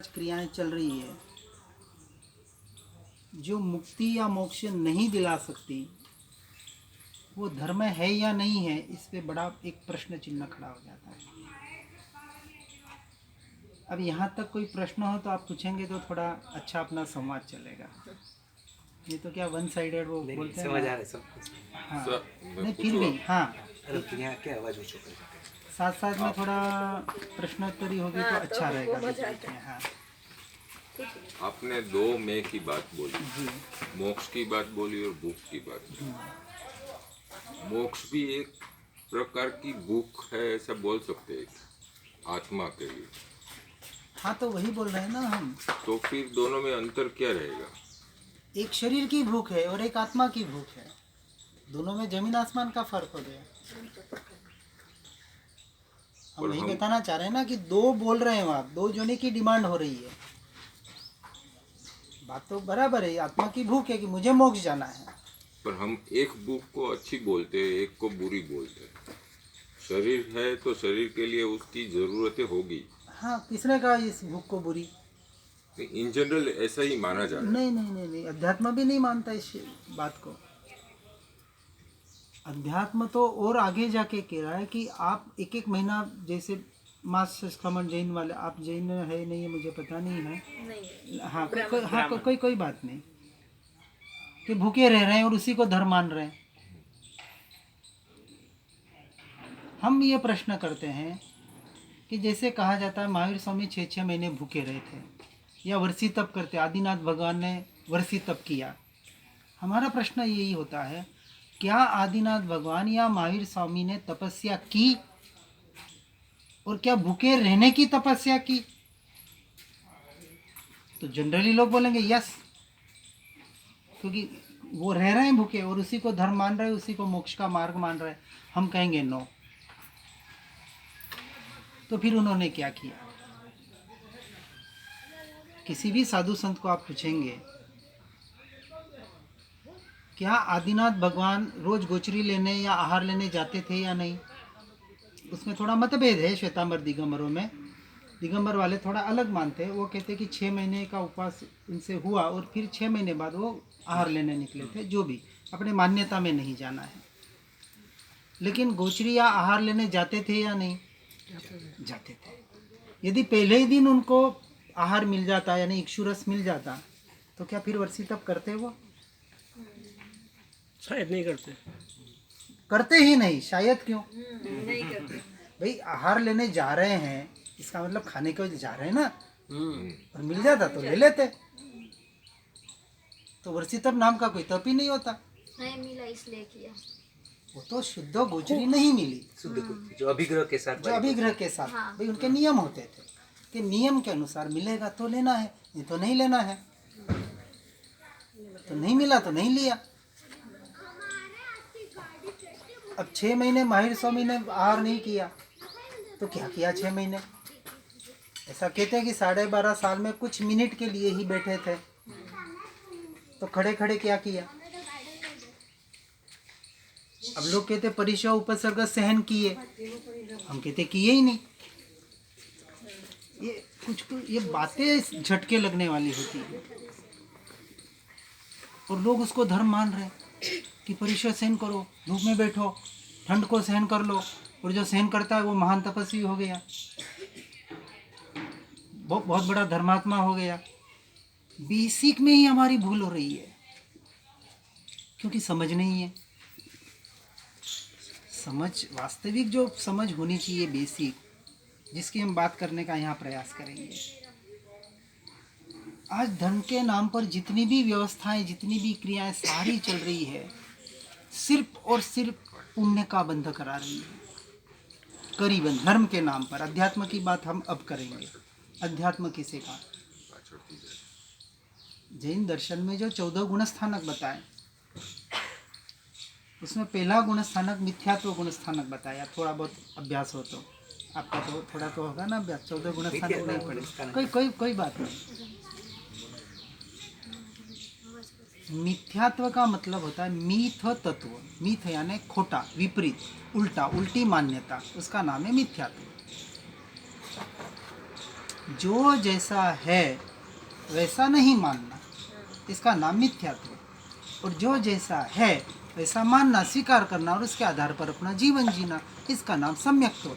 क्रियाएं चल रही है जो मुक्ति या मोक्ष नहीं दिला सकती, वो धर्म है या नहीं है, इस पे बड़ा एक प्रश्न चिन्ह खड़ा हो जाता है। अब यहाँ तक कोई प्रश्न हो तो आप पूछेंगे तो थोड़ा अच्छा अपना संवाद चलेगा। ये तो क्या वन साइडेड वो बोलते हैं ना। हाँ नहीं फिर भी हाँ साथ साथ में थोड़ा प्रश्नोत्तरी होगी तो अच्छा रहेगा। हाँ आपने दो मैं की बात बोली, मोक्ष की बात बोली और भूख की बात बोली। मोक्ष भी एक प्रकार की भूख है, ऐसा बोल सकते हैं आत्मा के लिए। हाँ तो वही बोल रहे हैं ना हम। तो फिर दोनों में अंतर क्या रहेगा? एक शरीर की भूख है और एक आत्मा की भूख है, दोनों में जमीन आसमान का फर्क हो गया। हम वही बताना चाह रहे हैं ना कि दो बोल रहे हैं आप, दो जोने की डिमांड हो रही है। बात तो बराबर है, आत्मा की भूख है कि मुझे मोक्ष जाना है, पर हम एक भूख को अच्छी बोलते हैं, एक को बुरी बोलते हैं। शरीर है तो शरीर के लिए उसकी जरूरतें होगी। हाँ किसने कहा इस भूख को बुरी? इन जनरल ऐसा ही माना जाता है। नहीं नहीं नहीं नहीं, अध्यात्म भी नहीं मानता इस बात को। अध्यात्म तो और आगे जाके कह रहा है कि आप एक एक महीना, जैसे मास संक्रमण जैन वाले, आप जैन है नहीं है मुझे पता नहीं है। नहीं। हाँ कोई बात नहीं कि भूखे रह रहे हैं और उसी को धर्म मान रहे हैं। हम ये प्रश्न करते हैं कि जैसे कहा जाता है महावीर स्वामी 6 महीने भूखे रहे थे या वर्षी तप करते, आदिनाथ भगवान ने वर्षी तप किया। हमारा प्रश्न यही होता है, क्या आदिनाथ भगवान या महावीर स्वामी ने तपस्या की और क्या भूखे रहने की तपस्या की? तो जनरली लोग बोलेंगे यस, क्योंकि वो रह रहे हैं भूखे और उसी को धर्म मान रहे हैं, उसी को मोक्ष का मार्ग मान रहे हैं। हम कहेंगे नो। तो फिर उन्होंने क्या किया? किसी भी साधु संत को आप पूछेंगे क्या आदिनाथ भगवान रोज गोचरी लेने या आहार लेने जाते थे या नहीं? उसमें थोड़ा मतभेद है श्वेतांबर दिगंबरों में। दिगंबर वाले थोड़ा अलग मानते हैं, वो कहते हैं कि 6 महीने का उपवास इनसे हुआ और फिर 6 महीने बाद वो आहार लेने निकले थे। जो भी अपने मान्यता में नहीं जाना है, लेकिन गोचरी या आहार लेने जाते थे या नहीं? जाते थे। यदि पहले ही दिन उनको आहार मिल जाता यानी इक्षुरस मिल जाता तो क्या फिर वर्षी तप करते? वो शायद नहीं करते ही नहीं। शायद क्यों नहीं करते? भाई आहार लेने जा रहे हैं, इसका मतलब खाने के जा रहे हैं ना, और मिल जाता तो ले लेते। तो वर्षी तप नाम का कोई तप ही नहीं होता। नहीं मिला इसलिए किया। वो तो शुद्ध गोचरी नहीं मिली, जो अभिग्रह के साथ हाँ। भाई उनके नियम होते थे कि नियम के अनुसार मिलेगा तो लेना है, नहीं तो नहीं लेना है। तो नहीं मिला तो नहीं लिया। अब 6 महीने महावीर स्वामी ने आहार नहीं किया तो क्या किया 6 महीने? ऐसा कहते हैं कि 12.5 साल में कुछ मिनट के लिए ही बैठे थे, तो खड़े खड़े क्या किया? अब लोग कहते परिशव उपसर्ग सहन किए, हम कहते किए ही नहीं। ये कुछ ये बातें झटके लगने वाली होती है और लोग उसको धर्म मान रहे हैं कि परिशव सहन करो, धूप में बैठो, ठंड को सहन कर लो, और जो सहन करता है वो महान तपस्वी हो गया, बहुत बड़ा धर्मात्मा हो गया। बेसिक में ही हमारी भूल हो रही है, क्योंकि समझ नहीं है। समझ, वास्तविक जो समझ होनी चाहिए बेसिक, जिसकी हम बात करने का यहाँ प्रयास करेंगे। आज धर्म के नाम पर जितनी भी व्यवस्थाएं, जितनी भी क्रियाएं सारी चल रही है, सिर्फ और सिर्फ पुण्य का बंध करा रही है, करीबन धर्म के नाम पर। अध्यात्म की बात हम अब करेंगे। अध्यात्म किसे कहा? जैन दर्शन में जो 14 गुणस्थानक बताए, उसमें पहला गुणस्थानक मिथ्यात्व गुणस्थानक बताया। थोड़ा बहुत अभ्यास हो तो आपका तो थोड़ा तो होगा ना अभ्यास। 14 गुणस्थानक नहीं पड़े, कोई बात नहीं। मिथ्यात्व का मतलब होता है मीथ तत्व। मीथ यानी खोटा, विपरीत, उल्टा, उल्टी मान्यता, उसका नाम है मिथ्यात्व। जो जैसा है वैसा नहीं मानना, इसका नाम मिथ्यात्व। और जो जैसा है वैसा मानना, स्वीकार करना और उसके आधार पर अपना जीवन जीना, इसका नाम सम्यक्त्व।